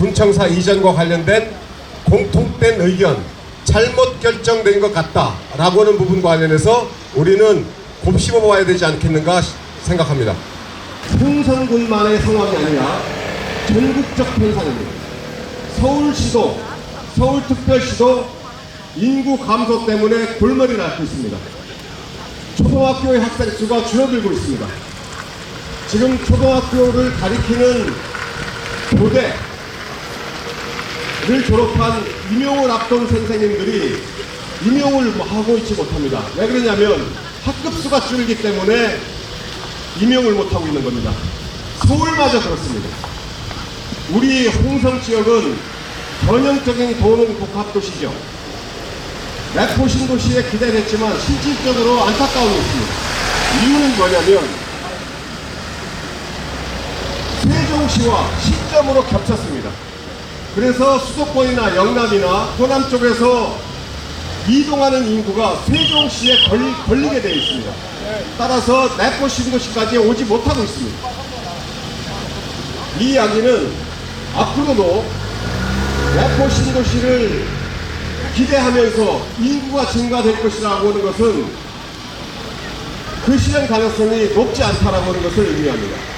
군청사 이전과 관련된 공통된 의견, 잘못 결정된 것 같다라고 하는 부분과 관련해서 우리는 곱씹어봐야 되지 않겠는가 생각합니다. 홍성군만의 상황이 아니라 전국적 현상입니다. 서울시도, 서울특별시도 인구 감소 때문에 골머리를 앓고 있습니다. 초등학교의 학생 수가 줄어들고 있습니다. 지금 초등학교를 가리키는 교대를 졸업한 임용을 앞둔 선생님들이 임용을 하고 있지 못합니다. 왜 그러냐면 학급 수가 줄기 때문에 임용을 못하고 있는 겁니다. 서울마저 그렇습니다. 우리 홍성 지역은 전형적인 도농 복합도시죠. 내포 신도시에 기대를 했지만 실질적으로 안타까움이 있습니다. 이유는 뭐냐면 세종시와 시점으로 겹쳤습니다. 그래서 수도권이나 영남이나 호남 쪽에서 이동하는 인구가 세종시에 걸리게 되어 있습니다. 따라서 내포 신도시까지 오지 못하고 있습니다. 이 이야기는 앞으로도 내포 신도시를 기대하면서 인구가 증가될 것이라고 하는 것은 그 실현 가능성이 높지 않다라고 하는 것을 의미합니다.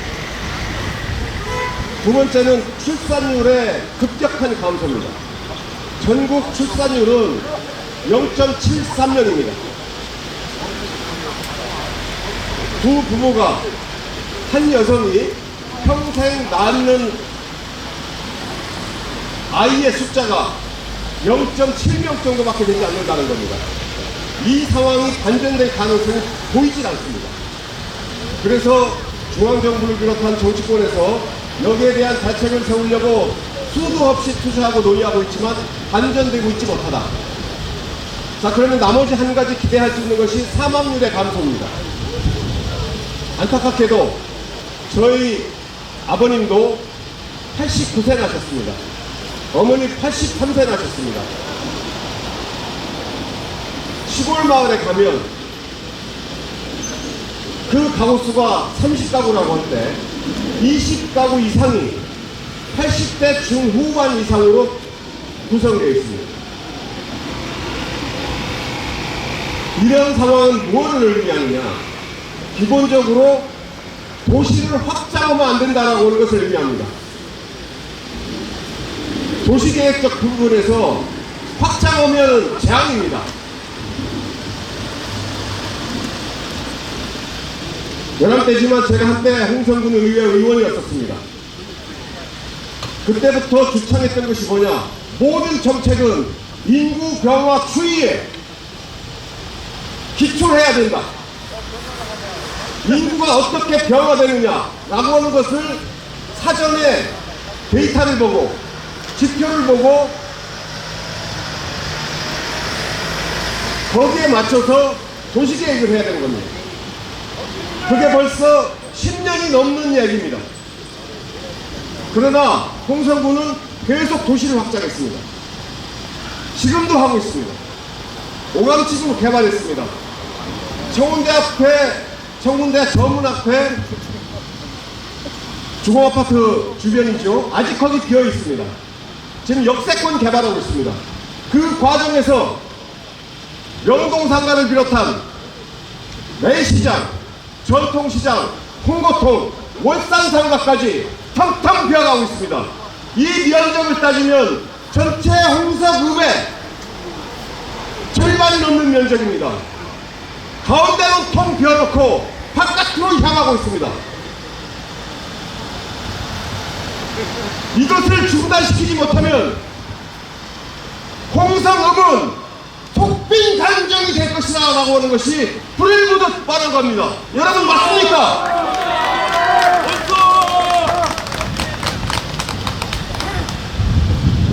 두 번째는 출산율의 급격한 감소입니다. 전국 출산율은 0.73명입니다. 두 부부가 한 여성이 평생 낳는 아이의 숫자가 0.7명 정도밖에 되지 않는다는 겁니다. 이 상황이 반전될 가능성이 보이질 않습니다. 그래서 중앙정부를 비롯한 정치권에서 여기에 대한 대책을 세우려고 수도 없이 투자하고 논의하고 있지만 반전되고 있지 못하다. 자, 그러면 나머지 한 가지 기대할 수 있는 것이 사망률의 감소입니다. 안타깝게도 저희 아버님도 89세 나셨습니다. 어머니 83세 나셨습니다. 시골 마을에 가면 그 가구 수가 30가구라고 할 때 20가구 이상이 80대 중후반 이상으로 구성되어 있습니다. 이런 상황은 무엇을 의미하느냐? 기본적으로 도시를 확장하면 안 된다라고 하는 것을 의미합니다. 도시계획적 부분에서 확장하면 재앙입니다. 연합 때지만 제가 한때 홍성군 의회 의원이었었습니다. 그때부터 주창했던 것이 뭐냐? 모든 정책은 인구 병화 추이에 기초해야 된다. 인구가 어떻게 변화되느냐라고 하는 것을 사전에 데이터를 보고 지표를 보고 거기에 맞춰서 도시계획을 해야 되는 겁니다. 그게 벌써 10년이 넘는 얘기입니다. 그러나 홍성군은 계속 도시를 확장했습니다. 지금도 하고 있습니다. 오감지구 개발했습니다. 청운대 앞에, 청운대 저문 앞에 주공아파트 주변이죠. 아직 거기 비어 있습니다. 지금 역세권 개발하고 있습니다. 그 과정에서 영동상가를 비롯한 매시장, 전통시장, 홍고통, 월산상가까지 텅텅 비어가고 있습니다. 이 면적을 따지면 전체 홍서읍의 절반이 넘는 면적입니다. 가운데는 통 비어놓고 바깥으로 향하고 있습니다. 이것을 중단시키지 못하면 홍성읍은 속빈 간정이 될 것이다 라고 하는 것이 불을 묻듯 뻔한 겁니다. 여러분 맞습니까?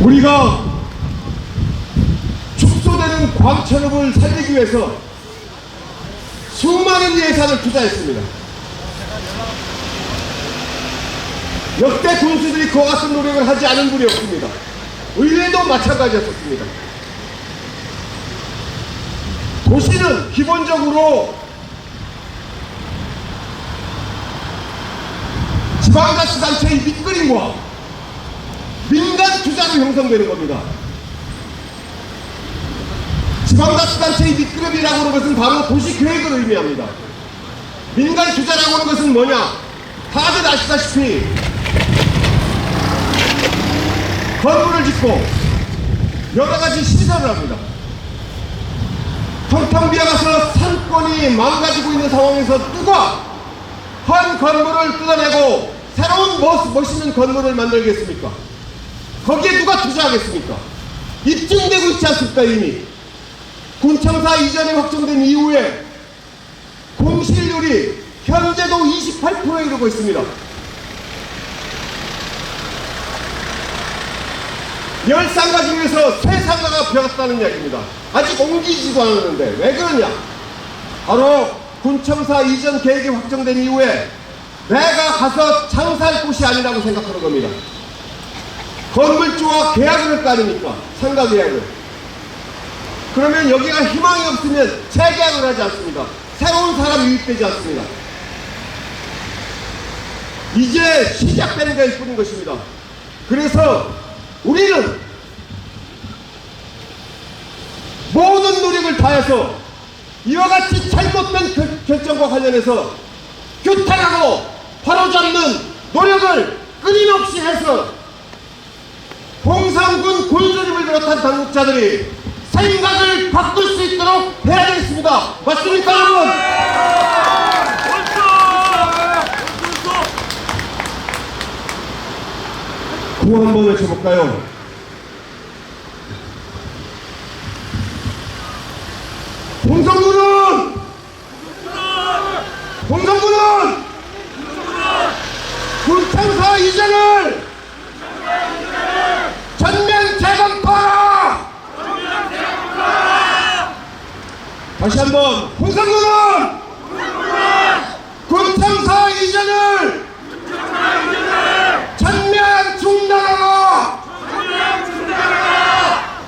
우리가 축소되는 광천읍을 살리기 위해서 수많은 예산을 투자했습니다. 역대 군수들이 그와 같은 노력을 하지 않은 분이 없습니다. 의회도 마찬가지였습니다. 도시는 기본적으로 지방자치단체의 밑그림과 민간 미끼라도 형성되는 겁니다. 지방자치단체의 미끄러기라고 하는 것은 바로 도시계획을 의미합니다. 민간 투자라고 하는 것은 뭐냐? 다들 아시다시피 건물을 짓고 여러 가지 시설을 합니다. 텅텅 비어가서 상권이 망가지고 있는 상황에서 누가 한 건물을 뜯어내고 새로운 멋있는 건물을 만들겠습니까? 거기에 누가 투자하겠습니까? 입증되고 있지 않습니까? 이미 군청사 이전이 확정된 이후에 공실률이 현재도 28%에 이르고 있습니다. 10상가 중에서 3상가가 비었다는 이야기입니다. 아직 옮기지도 않았는데 왜 그러냐? 바로 군청사 이전 계획이 확정된 이후에 내가 가서 장사할 곳이 아니라고 생각하는 겁니다. 건물주와 계약을 할 거 아닙니까? 상가 계약을. 그러면 여기가 희망이 없으면 재계약을 하지 않습니다. 새로운 사람이 유입되지 않습니다. 이제 시작되는 것일 뿐인 것입니다. 그래서 우리는 모든 노력을 다해서 이와 같이 잘못된 결정과 관련해서 규탄하고 바로잡는 노력을 끊임없이 해서 홍성군 군수님을 비롯한 당국자들이 생각을 바꿀 수 있도록 해야 되겠습니다. 맞습니까, 여러분? 구호 한번 외쳐볼까요? 홍성군은 군청사 이전을 전면 재검토하라! 다시 한번 홍성군은 군청사 이전을 전면 중단하라!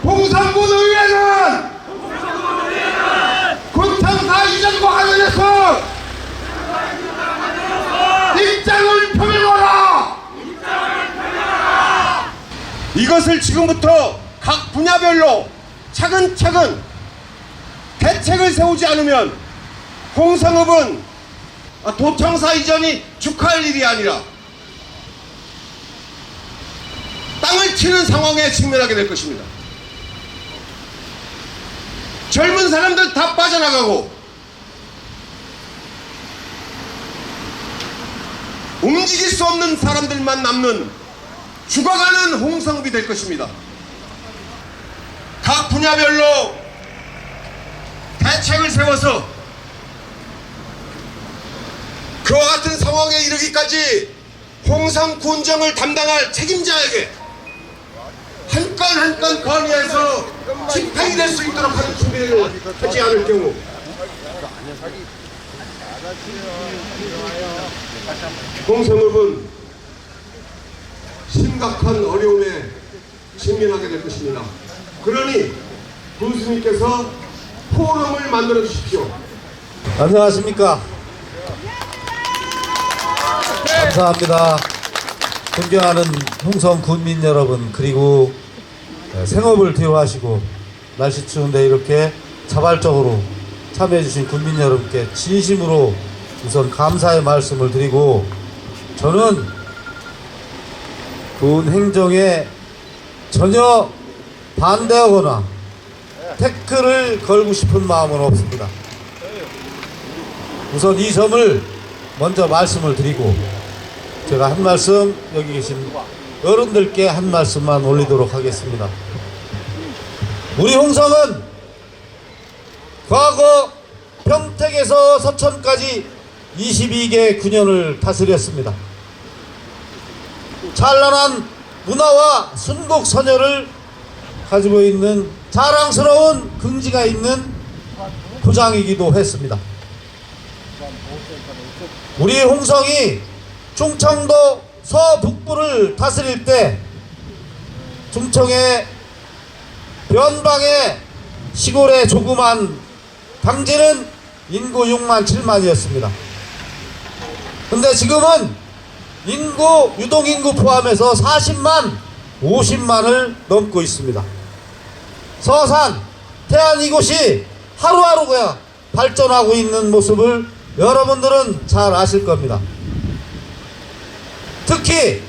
홍성군 의회는 군청사 이전과 관련해서 입장을 표명하라! 이것을 지금부터 각 분야별로 차근차근 대책을 세우지 않으면 홍성읍은 도청사 이전이 축하할 일이 아니라 땅을 치는 상황에 직면하게 될 것입니다. 젊은 사람들 다 빠져나가고 움직일 수 없는 사람들만 남는 죽어가는 홍성읍이 될 것입니다. 각 분야별로 대책을 세워서 그와 같은 상황에 이르기까지 홍성 군정을 담당할 책임자에게 한 건 한 건 건의해서 집행이 될 수 있도록 하는 준비를 하지 않을 경우 홍성읍은 심각한 어려움에 직면하게 될 것입니다. 그러니 군수님께서 포럼을 만들어 주십시오. 안녕하십니까. 감사합니다. 존경하는 홍성 군민 여러분, 그리고 생업을 뒤로하시고 날씨 추운데 이렇게 자발적으로 참여해 주신 군민 여러분께 진심으로 우선 감사의 말씀을 드리고, 저는 군 행정에 전혀 반대하거나 태클을 걸고 싶은 마음은 없습니다. 우선 이 점을 먼저 말씀을 드리고, 제가 한 말씀, 여기 계신 어른들께 한 말씀만 올리도록 하겠습니다. 우리 홍성은 과거 평택에서 서천까지 22개 군현을 다스렸습니다. 찬란한 문화와 순국 선열을 가지고 있는 자랑스러운 긍지가 있는 도장이기도 했습니다. 우리 홍성이 충청도 서북부를 다스릴 때 충청의 변방의 시골의 조그만 당지는 인구 6만 7만이었습니다. 근데 지금은 인구, 유동인구 포함해서 40만 50만을 넘고 있습니다. 서산, 태안 이곳이 하루하루가 발전하고 있는 모습을 여러분들은 잘 아실 겁니다. 특히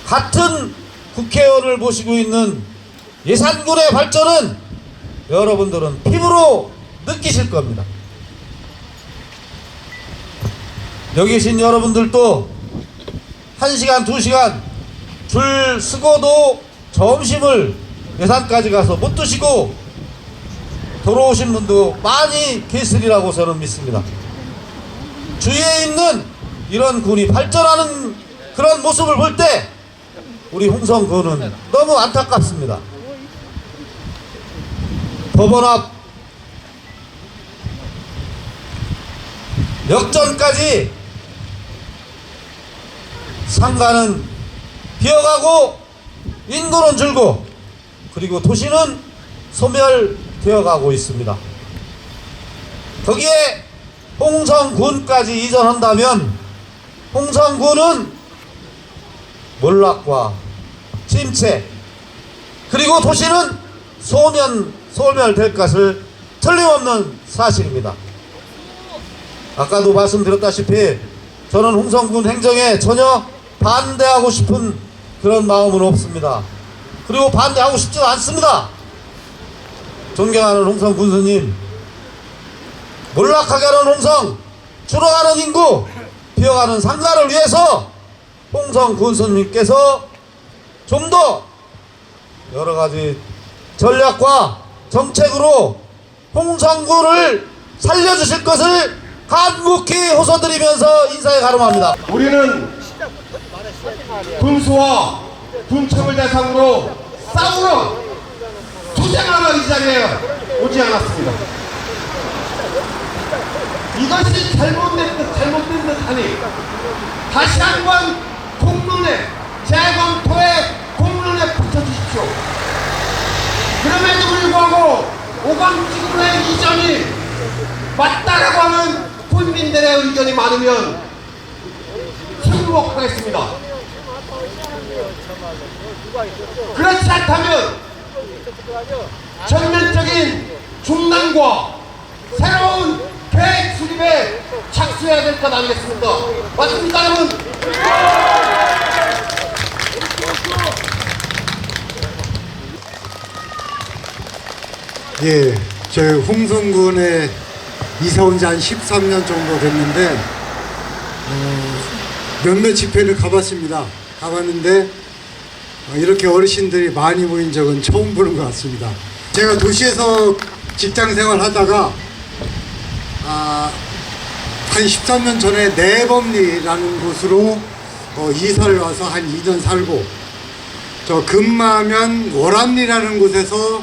같은 국회의원을 모시고 있는 예산군의 발전은 여러분들은 피부로 느끼실 겁니다. 여기 계신 여러분들도 1시간, 2시간 줄 서고도 점심을 예산까지 가서 못 드시고 돌아오신 분도 많이 계시리라고 저는 믿습니다. 주위에 있는 이런 군이 발전하는 그런 모습을 볼 때 우리 홍성군은 너무 안타깝습니다. 법원 앞 역전까지 상가는 비어가고 인구는 줄고 그리고 도시는 소멸되어 가고 있습니다. 거기에 홍성군까지 이전한다면 홍성군은 몰락과 침체 그리고 도시는 소멸될 것을 틀림없는 사실입니다. 아까도 말씀드렸다시피 저는 홍성군 행정에 전혀 반대하고 싶은 그런 마음은 없습니다. 그리고 반대하고 싶지도 않습니다. 존경하는 홍성 군수님, 몰락하게 하는 홍성, 줄어가는 인구, 비어가는 상가를 위해서 홍성 군수님께서 좀 더 여러가지 전략과 정책으로 홍성군을 살려주실 것을 간곡히 호소드리면서 인사에 가름합니다. 우리는 군수와 군청을 대상으로 싸우러 투쟁하러 이 자리에 오지 않았습니다. 이것이 잘못된 듯 하니 다시 한번 공론에 재검토에 공론에 붙여주십시오. 그럼에도 불구하고 오광지구의 이전이 맞다라고 하는 국민들의 의견이 많으면 승복하겠습니다. 그렇지 않다면 전면적인 중단과 새로운 계획 수립에 착수해야 될 것 아니겠습니까? 맞습니까, 여러분? 예, 저희 홍성군에 이사 온 지 한 13년 정도 됐는데 몇몇 집회를 가봤습니다. 가봤는데 이렇게 어르신들이 많이 모인 적은 처음 보는 것 같습니다. 제가 도시에서 직장 생활 하다가 한 13년 전에 내범리라는 곳으로 이사를 와서 한 2년 살고 저 금마면 월암리라는 곳에서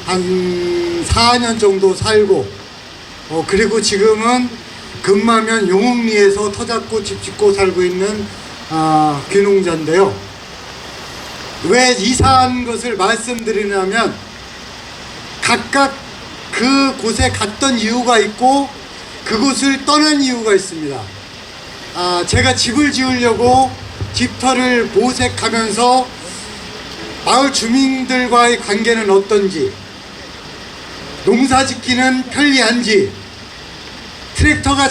한 4년 정도 살고 그리고 지금은 금마면 용흥리에서 터잡고 집 짓고 살고 있는 귀농자인데요. 왜 이사한 것을 말씀드리냐면 각각 그 곳에 갔던 이유가 있고 그곳을 떠난 이유가 있습니다. 제가 집을 지으려고 집터를 모색하면서 마을 주민들과의 관계는 어떤지, 농사 짓기는 편리한지, 트랙터가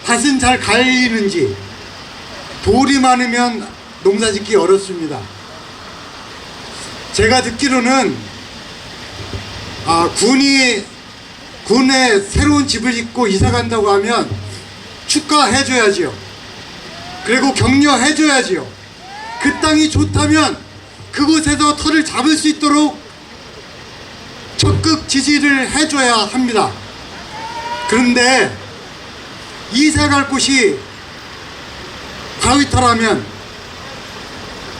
밭은 잘 갈리는지, 돌이 많으면 농사 짓기 어렵습니다. 제가 듣기로는 군에 새로운 집을 짓고 이사 간다고 하면 축하해줘야지요. 그리고 격려해줘야지요. 그 땅이 좋다면 그곳에서 터를 잡을 수 있도록 적극 지지를 해줘야 합니다. 그런데 이사 갈 곳이 바위터라면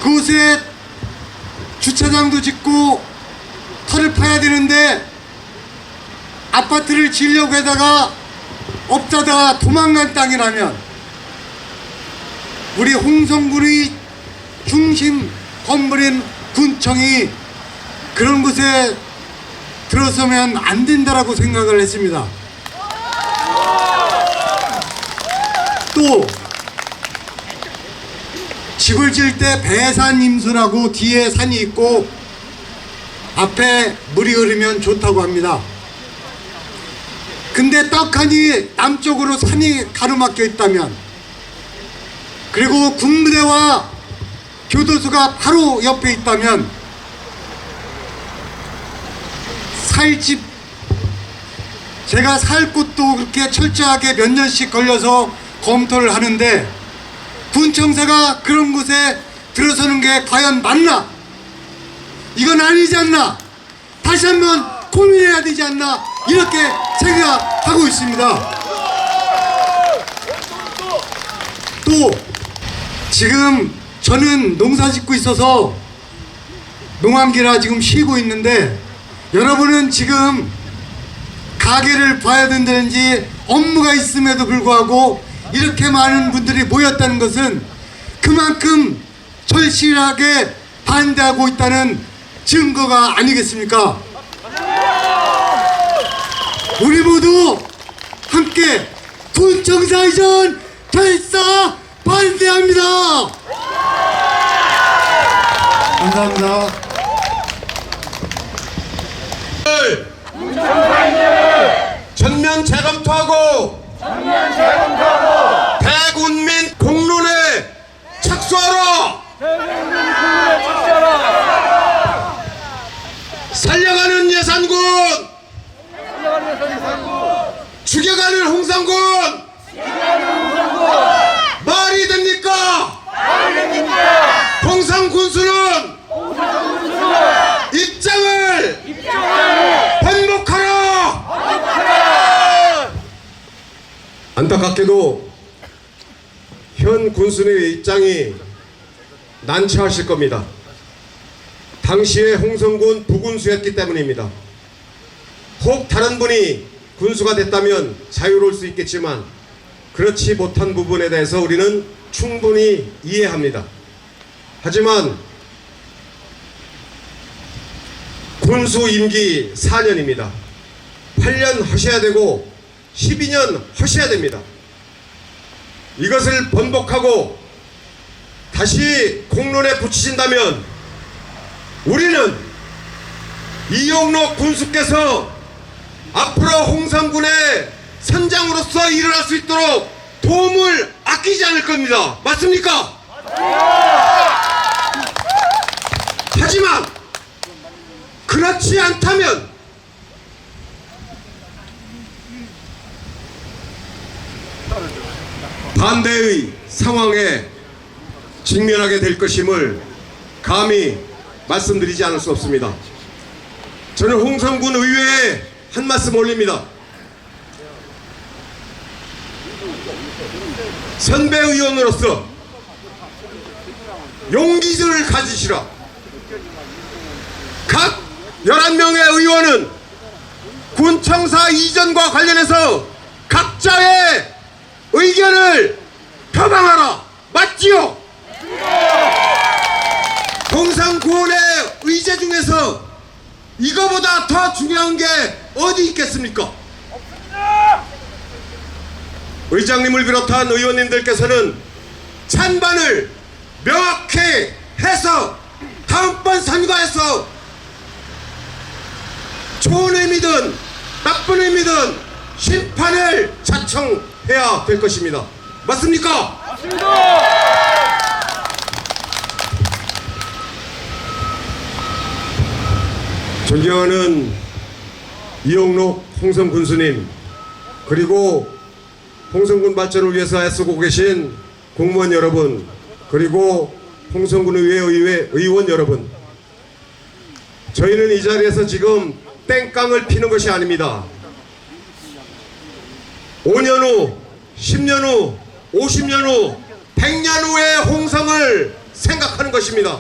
그곳에 주차장도 짓고 터를 파야 되는데 아파트를 지으려고 하다가 업자다가 도망간 땅이라면 우리 홍성군의 중심 건물인 군청이 그런 곳에 들어서면 안 된다라고 생각을 했습니다. 또 집을 지을 때 배산임수라고 뒤에 산이 있고 앞에 물이 흐르면 좋다고 합니다. 근데 떡하니 남쪽으로 산이 가로막혀 있다면, 그리고 군부대와 교도소가 바로 옆에 있다면 살집, 제가 살 곳도 그렇게 철저하게 몇 년씩 걸려서 검토를 하는데 군청사가 그런 곳에 들어서는 게 과연 맞나? 이건 아니지 않나? 다시 한번 고민해야 되지 않나? 이렇게 생각하고 있습니다. 또 지금 저는 농사 짓고 있어서 농한기라 지금 쉬고 있는데, 여러분은 지금 가게를 봐야 된다는지 업무가 있음에도 불구하고 이렇게 많은 분들이 모였다는 것은 그만큼 절실하게 반대하고 있다는 증거가 아니겠습니까? 우리 모두 함께 군청사 이전 결사 반대합니다. 감사합니다. 전면 재검토하고 대국민 공론에 착수하라. 살려가는 예산군, 죽여가는 홍상군, 말이 됩니까? 홍상군수는 입장을 번복하라. 안타깝게도 현 군수의 입장이 난처하실 겁니다. 당시에 홍성군 부군수였기 때문입니다. 혹 다른 분이 군수가 됐다면 자유로울 수 있겠지만 그렇지 못한 부분에 대해서 우리는 충분히 이해합니다. 하지만 군수 임기 4년입니다. 8년 하셔야 되고 12년 하셔야 됩니다. 이것을 번복하고 다시 공론에 붙이신다면 우리는 이용록 군수께서 앞으로 홍성군의 선장으로서 일어날 수 있도록 도움을 아끼지 않을 겁니다. 맞습니까? 하지만 그렇지 않다면 반대의 상황에 직면하게 될 것임을 감히 말씀드리지 않을 수 없습니다. 저는 홍성군 의회에 한 말씀 올립니다. 선배 의원으로서 용기를 가지시라. 각 11명의 의원은 군청사 이전과 관련해서 각자의 의견을 표방하라. 맞지요? 홍상군의 의제 중에서 이거보다 더 중요한 게 어디 있겠습니까? 의장님을 비롯한 의원님들께서는 찬반을 명확히 해서 다음번 선거에서 좋은 의미든 나쁜 의미든 심판을 자청해야 될 것입니다. 맞습니까? 맞습니다. 존경하는 이용록 홍성 군수님, 그리고 홍성군 발전을 위해서 애쓰고 계신 공무원 여러분, 그리고 홍성군 의회 의원 여러분, 저희는 이 자리에서 지금 땡깡을 피는 것이 아닙니다. 5년 후, 10년 후, 50년 후, 100년 후의 홍성을 생각하는 것입니다.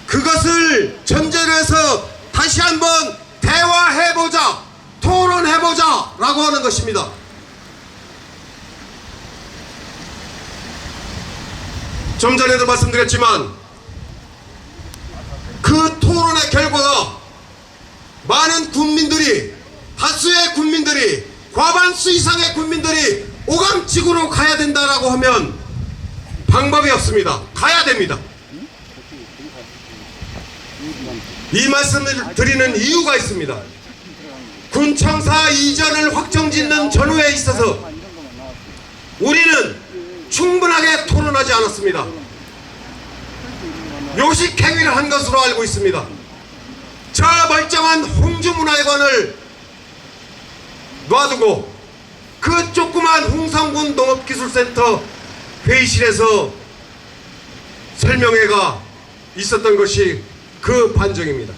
그것을 전제로 해서 다시 한번 대화해보자, 토론해보자 라고 하는 것입니다. 좀 전에도 말씀드렸지만 그 토론의 결과가 많은 국민들이, 다수의 국민들이, 과반수 이상의 국민들이 오감직으로 가야 된다라고 하면 방법이 없습니다. 가야 됩니다. 이 말씀을 드리는 이유가 있습니다. 군청사 이전을 확정짓는 전후에 있어서 우리는 충분하게 토론하지 않았습니다. 요식행위를 한 것으로 알고 있습니다. 저 멀쩡한 홍주문화회관을 놔두고 그 조그만 홍성군 농업기술센터 회의실에서 설명회가 있었던 것이 그 반증입니다.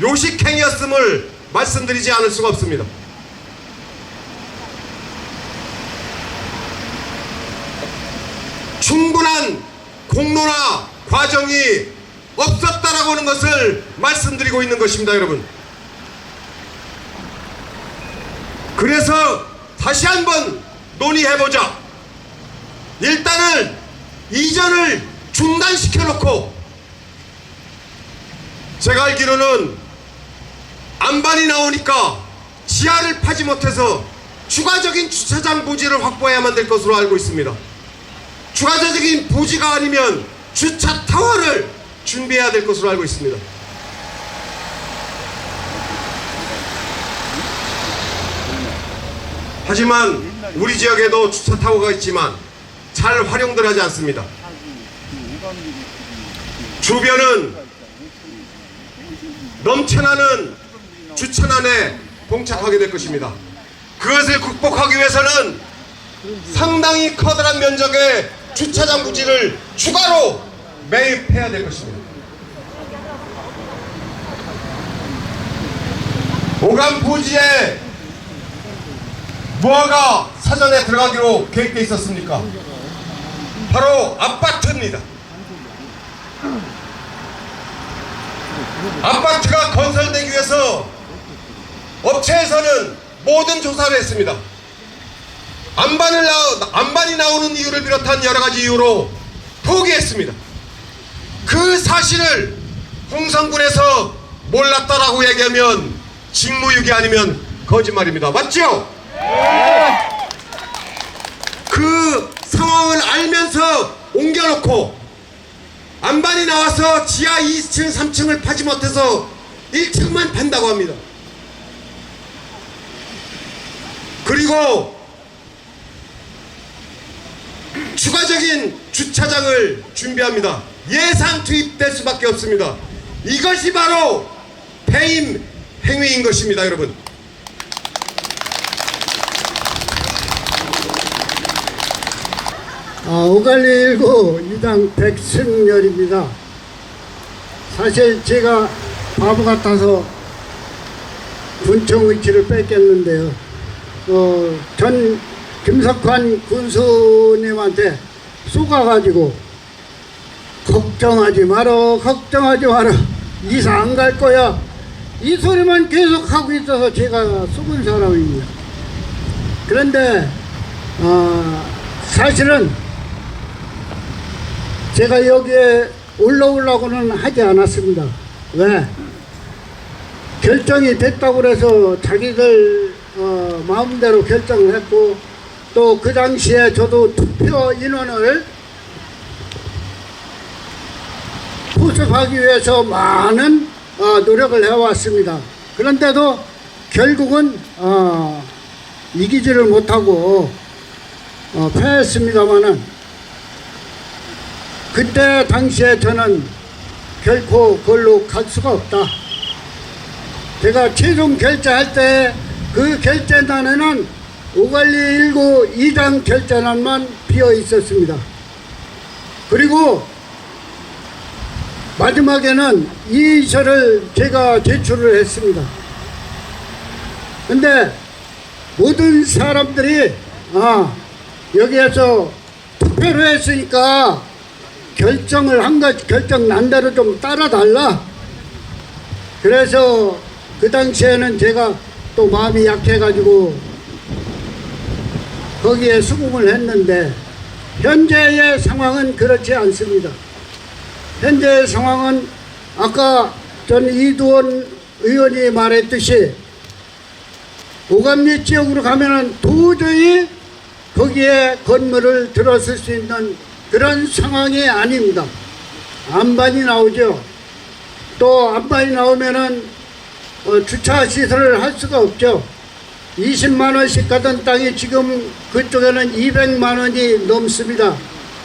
요식행위였음을 말씀드리지 않을 수가 없습니다. 충분한 공론화 과정이 없었다라고 하는 것을 말씀드리고 있는 것입니다, 여러분. 그래서 다시 한번 논의해보자. 일단은 이전을 중단시켜놓고, 제가 알기로는 안반이 나오니까 지하를 파지 못해서 추가적인 주차장 부지를 확보해야만 될 것으로 알고 있습니다. 추가적인 부지가 아니면 주차 타워를 준비해야 될 것으로 알고 있습니다. 하지만 우리 지역에도 주차 타워가 있지만 잘 활용들 하지 않습니다. 주변은 넘쳐나는 주차난에 봉착하게 될 것입니다. 그것을 극복하기 위해서는 상당히 커다란 면적의 주차장 부지를 추가로 매입해야 될 것입니다. 오감 부지에 무엇가 사전에 들어가기로 계획되어 있었습니까? 바로 아파트입니다. 아파트가 건설되기 위해서 업체에서는 모든 조사를 했습니다. 안반이 나오는 이유를 비롯한 여러가지 이유로 포기했습니다. 그 사실을 홍성군에서 몰랐다라고 얘기하면 직무유기 아니면 거짓말입니다. 맞죠? 그 상황을 알면서 옮겨놓고 안반이 나와서 지하 2층 3층을 파지 못해서 1층만 판다고 합니다. 그리고 추가적인 주차장을 준비합니다. 예산 투입될 수밖에 없습니다. 이것이 바로 배임 행위인 것입니다, 여러분. 오갈리 1구 2당 백승열입니다. 사실 제가 바보 같아서 군청 위치를 뺏겼는데요. 전 김석환 군수님한테 쏘가가지고 걱정하지 마라 이사 안 갈 거야 이 소리만 계속 하고 있어서 제가 속은 사람입니다. 그런데 사실은 제가 여기에 올라오려고는 하지 않았습니다. 왜? 결정이 됐다고 해서 자기들 마음대로 결정을 했고, 또 그 당시에 저도 투표 인원을 포섭하기 위해서 많은 노력을 해왔습니다. 그런데도 결국은 이기지를 못하고 패했습니다마는, 그때 당시에 저는 결코 그걸로 갈 수가 없다. 제가 최종 결제할 때 그 결제단에는 오갈리 1구 2당 결제단만 비어 있었습니다. 그리고 마지막에는 이의서를 제가 제출을 했습니다. 근데 모든 사람들이 여기에서 투표를 했으니까 결정을 한 것, 결정 난 대로 좀 따라달라. 그래서 그 당시에는 제가 또 마음이 약해가지고 거기에 수긍을 했는데, 현재의 상황은 그렇지 않습니다. 현재의 상황은 아까 전 이두원 의원이 말했듯이 오감리 지역으로 가면은 도저히 거기에 건물을 들었을 수 있는 그런 상황이 아닙니다. 안반이 나오죠. 또 안반이 나오면은 주차 시설을 할 수가 없죠. 20만 원씩 가던 땅이 지금 그쪽에는 200만 원이 넘습니다.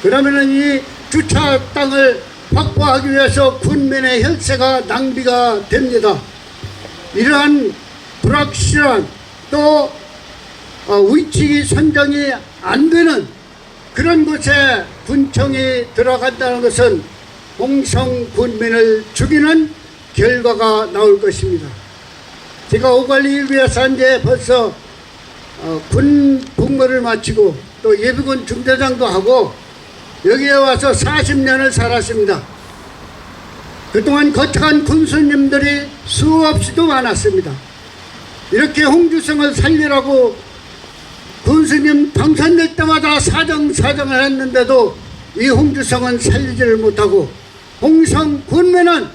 그러면은 이 주차 땅을 확보하기 위해서 군민의 혈세가 낭비가 됩니다. 이러한 불확실한 또 위치 선정이 안 되는 그런 곳에 군청이 들어간다는 것은 홍성 군민을 죽이는 결과가 나올 것입니다. 제가 오관리를 위해서 이제 벌써 군 복무를 마치고 또 예비군 중대장도 하고 여기에 와서 40년을 살았습니다. 그동안 거창한 군수님들이 수없이도 많았습니다. 이렇게 홍주성을 살리라고 군수님 당선될 때마다 사정을 했는데도 이 홍주성은 살리지를 못하고 홍성 군민은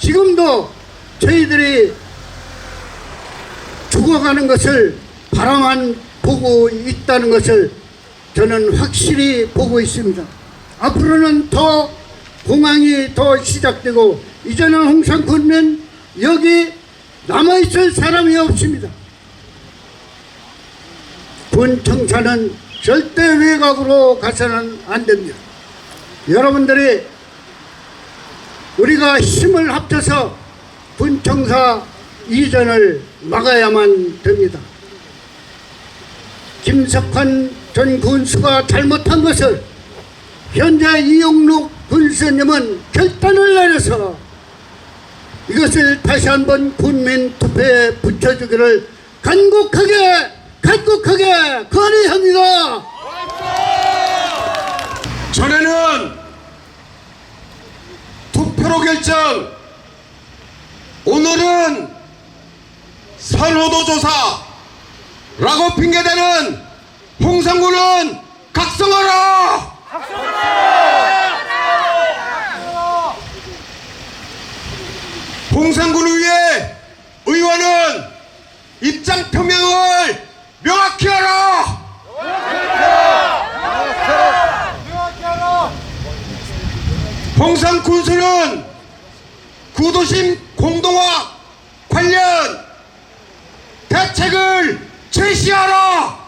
지금도 저희들이 죽어가는 것을 바라만 보고 있다는 것을 저는 확실히 보고 있습니다. 앞으로는 더 공황이 더 시작되고 이제는 홍성 군민 여기 남아있을 사람이 없습니다. 군 청사는 절대 외곽으로 가서는 안 됩니다. 여러분들이 우리가 힘을 합쳐서 군 청사 이전을 막아야만 됩니다. 김석환 전 군수가 잘못한 것을 현재 이용록 군수님은 결단을 내려서 이것을 다시 한번 군민 투표에 붙여주기를 간곡하게 건의합니다. 전에는 투표로 결정, 오늘은 선호도 조사라고 핑계대는 홍성군은 각성하라! 홍성군을 위해 의원은 입장 표명을 명확히 하라! 홍성 군수는 구도심 공동화 관련 대책을 제시하라!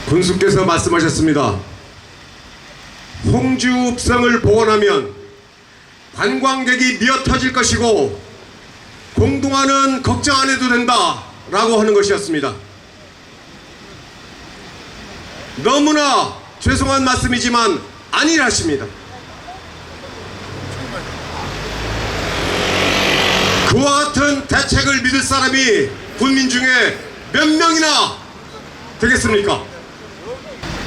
군수께서 말씀하셨습니다. 홍주읍성을 복원하면 관광객이 미어터질 것이고 공동화는 걱정 안 해도 된다 라고 하는 것이었습니다. 너무나 죄송한 말씀이지만 아니라십니다. 그와 같은 대책을 믿을 사람이 군민 중에 몇 명이나 되겠습니까?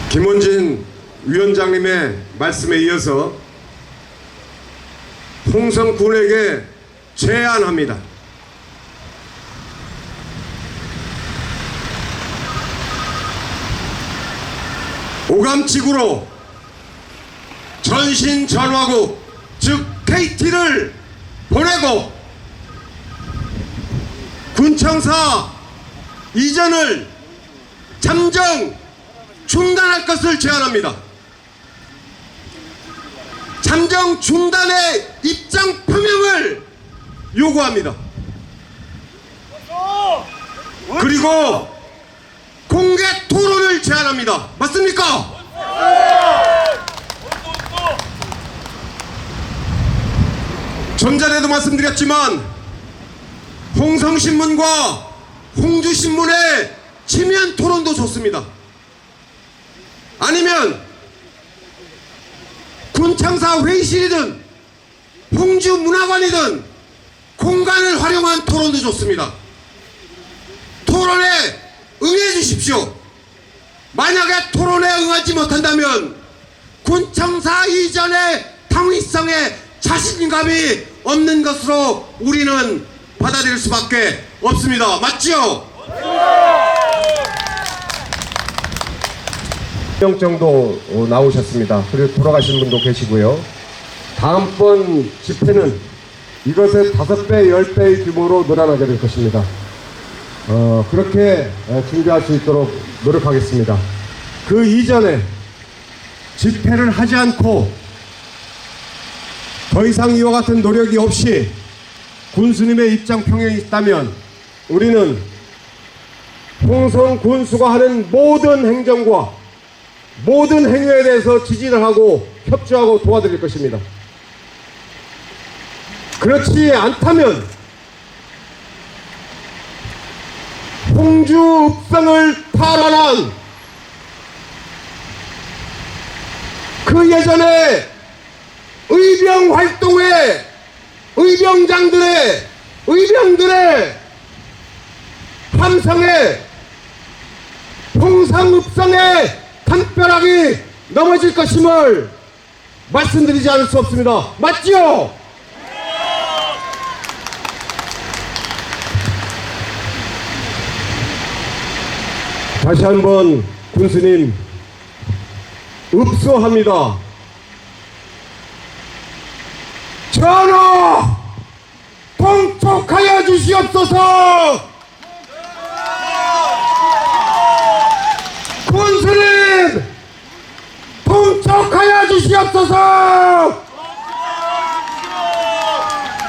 김원진 위원장님의 말씀에 이어서 홍성군에게 제안합니다. 오감지구로 전신전화국 즉 KT를 보내고 군청사 이전을 잠정 중단할 것을 제안합니다. 잠정 중단의 입장 표명을 요구합니다. 그리고 공개 토론을 제안합니다. 맞습니까? 좀 전에도 말씀드렸지만 홍성신문과 홍주신문의 지면 토론도 좋습니다. 아니면 군청사 회의실이든 홍주문화관이든 공간을 활용한 토론도 좋습니다. 토론에 응해 주십시오. 만약에 토론에 응하지 못한다면 군청사 이전의 당위성에 자신감이 없는 것으로 우리는 받아들일 수밖에 없습니다. 맞지요? 명 정도 나오셨습니다. 그리고 돌아가신 분도 계시고요. 다음번 집회는 이것의 5배, 10배의 규모로 늘어나게 될 것입니다. 그렇게 준비할 수 있도록 노력하겠습니다. 그 이전에 집회를 하지 않고 더 이상 이와 같은 노력이 없이 군수님의 입장 평형이 있다면 우리는 홍성 군수가 하는 모든 행정과 모든 행위에 대해서 지지를 하고 협조하고 도와드릴 것입니다. 그렇지 않다면 홍주 읍성을 탈환한 그 예전에 의병 활동에 의병들의 함성에 홍상읍성의 담벼락이 넘어질 것임을 말씀드리지 않을 수 없습니다. 맞지요? 다시 한번 군수님 읍소합니다. 전하 통촉하여 주시옵소서. 군수님 통촉하여 주시옵소서.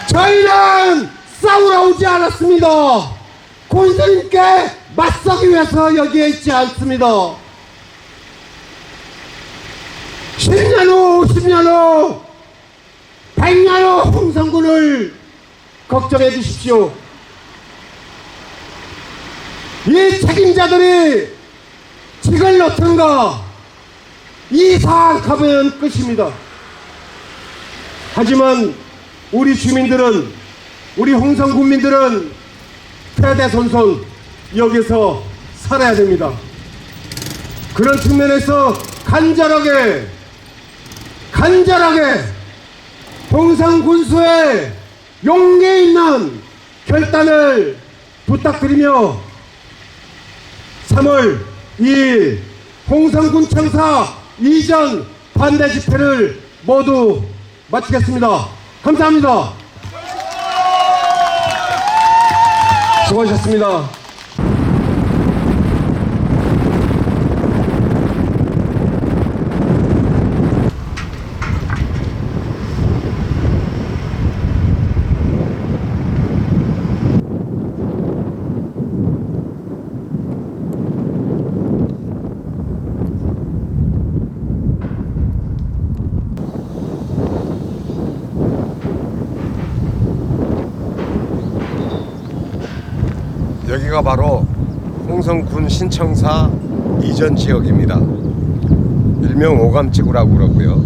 저희는 싸우러 오지 않았습니다. 군수님께 맞서기 위해서 여기에 있지 않습니다. 10년 후 10년 후 100년 후 홍성군을 걱정해 주십시오. 이 책임자들이 직을 놓든가 이사하면 끝입니다. 하지만 우리 주민들은, 우리 홍성 군민들은 대대손손 여기서 살아야 됩니다. 그런 측면에서 간절하게 홍성 군수의 용기 있는 결단을 부탁드리며 3월 2일 홍성군 청사 이전 반대 집회를 모두 마치겠습니다. 감사합니다. 수고하셨습니다. 여기가 바로 홍성군 신청사 이전 지역입니다. 일명 오감지구라고 그러고요.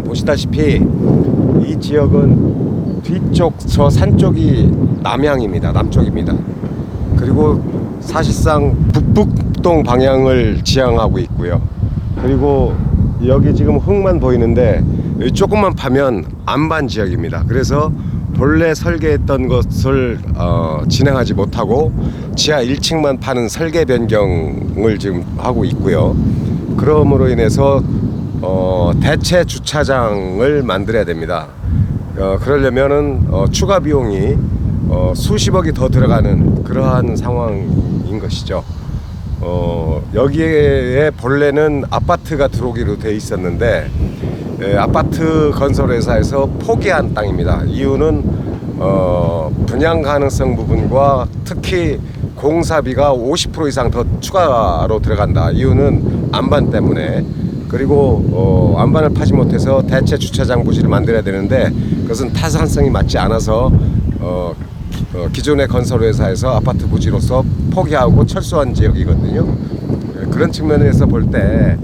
보시다시피 이 지역은 뒤쪽 저 산 쪽이 남향입니다. 남쪽입니다. 그리고 사실상 북북동 방향을 지향하고 있고요. 그리고 여기 지금 흙만 보이는데 조금만 파면 안반 지역입니다. 그래서 본래 설계했던 것을 진행하지 못하고 지하 1층만 파는 설계 변경을 지금 하고 있고요. 그러므로 인해서 대체 주차장을 만들어야 됩니다. 그러려면은 추가 비용이 수십억이 더 들어가는 그러한 상황인 것이죠. 여기에 본래는 아파트가 들어오기로 돼 있었는데 아파트 건설회사에서 포기한 땅입니다. 이유는 분양 가능성 부분과 특히 공사비가 50% 이상 더 추가로 들어간다. 이유는 안반 때문에. 그리고 안반을 파지 못해서 대체 주차장 부지를 만들어야 되는데 그것은 타산성이 맞지 않아서 기존의 건설회사에서 아파트 부지로서 포기하고 철수한 지역이거든요. 그런 측면에서 볼 때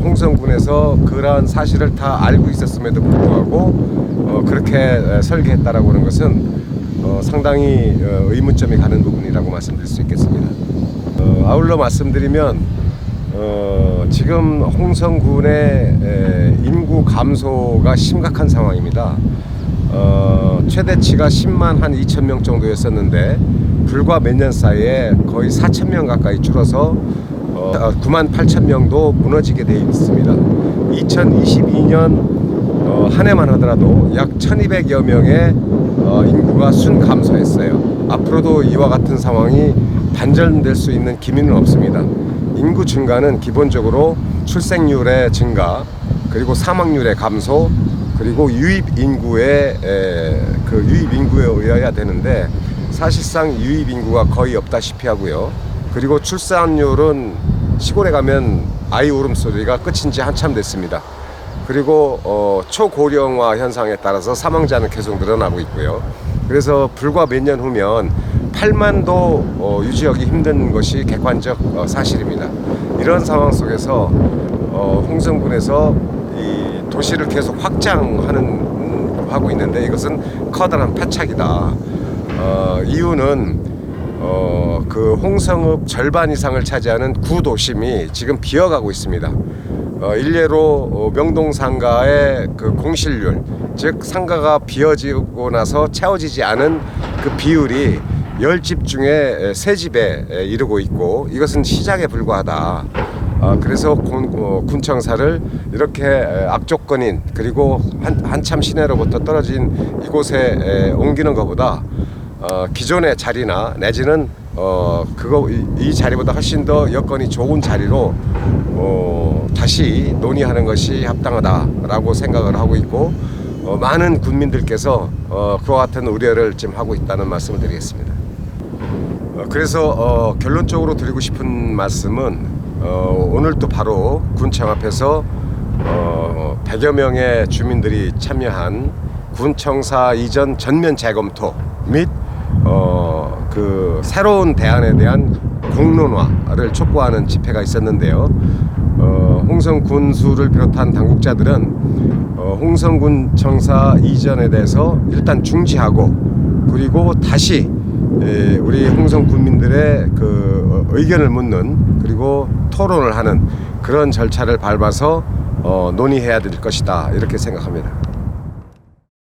홍성군에서 그러한 사실을 다 알고 있었음에도 불구하고 그렇게 설계했다라고 하는 것은 상당히 의문점이 가는 부분이라고 말씀드릴 수 있겠습니다. 아울러 말씀드리면 지금 홍성군의 인구 감소가 심각한 상황입니다. 최대치가 10만 한 2천 명 정도였었는데 불과 몇 년 사이에 거의 4천 명 가까이 줄어서 9만 8천 명도 무너지게 되어 있습니다. 2022년 한 해만 하더라도 약 1200여 명의 인구가 순감소했어요. 앞으로도 이와 같은 상황이 반전될 수 있는 기미는 없습니다. 인구 증가는 기본적으로 출생률의 증가, 그리고 사망률의 감소, 그리고 유입 인구에 의해야 되는데 사실상 유입 인구가 거의 없다시피 하고요. 그리고 출산율은 시골에 가면 아이 울음소리가 끝인 지 한참 됐습니다. 그리고 초고령화 현상에 따라서 사망자는 계속 늘어나고 있고요. 그래서 불과 몇 년 후면 8만도 유지하기 힘든 것이 객관적 사실입니다. 이런 상황 속에서 홍성군에서 이 도시를 계속 하고 있는데 이것은 커다란 패착이다. 이유는 그 홍성읍 절반 이상을 차지하는 구도심이 지금 비어가고 있습니다. 일례로 명동 상가의 그 공실률, 즉 상가가 비어지고 나서 채워지지 않은 그 비율이 10집 중에 3집에 이르고 있고, 이것은 시작에 불과하다. 그래서 군청사를 이렇게 악조건인, 그리고 한참 시내로부터 떨어진 이곳에 옮기는 것보다 기존의 자리나 내지는 이 자리보다 훨씬 더 여건이 좋은 자리로 다시 논의하는 것이 합당하다라고 생각을 하고 있고, 많은 군민들께서 그와 같은 우려를 지금 하고 있다는 말씀을 드리겠습니다. 그래서 결론적으로 드리고 싶은 말씀은 오늘 또 바로 군청 앞에서 100여 명의 주민들이 참여한 군청사 이전 전면 재검토 및 그 새로운 대안에 대한 공론화를 촉구하는 집회가 있었는데요. 홍성 군수를 비롯한 당국자들은 홍성군청사 이전에 대해서 일단 중지하고, 그리고 다시 우리 홍성 군민들의 그 의견을 묻는, 그리고 토론을 하는 그런 절차를 밟아서 논의해야 될 것이다, 이렇게 생각합니다.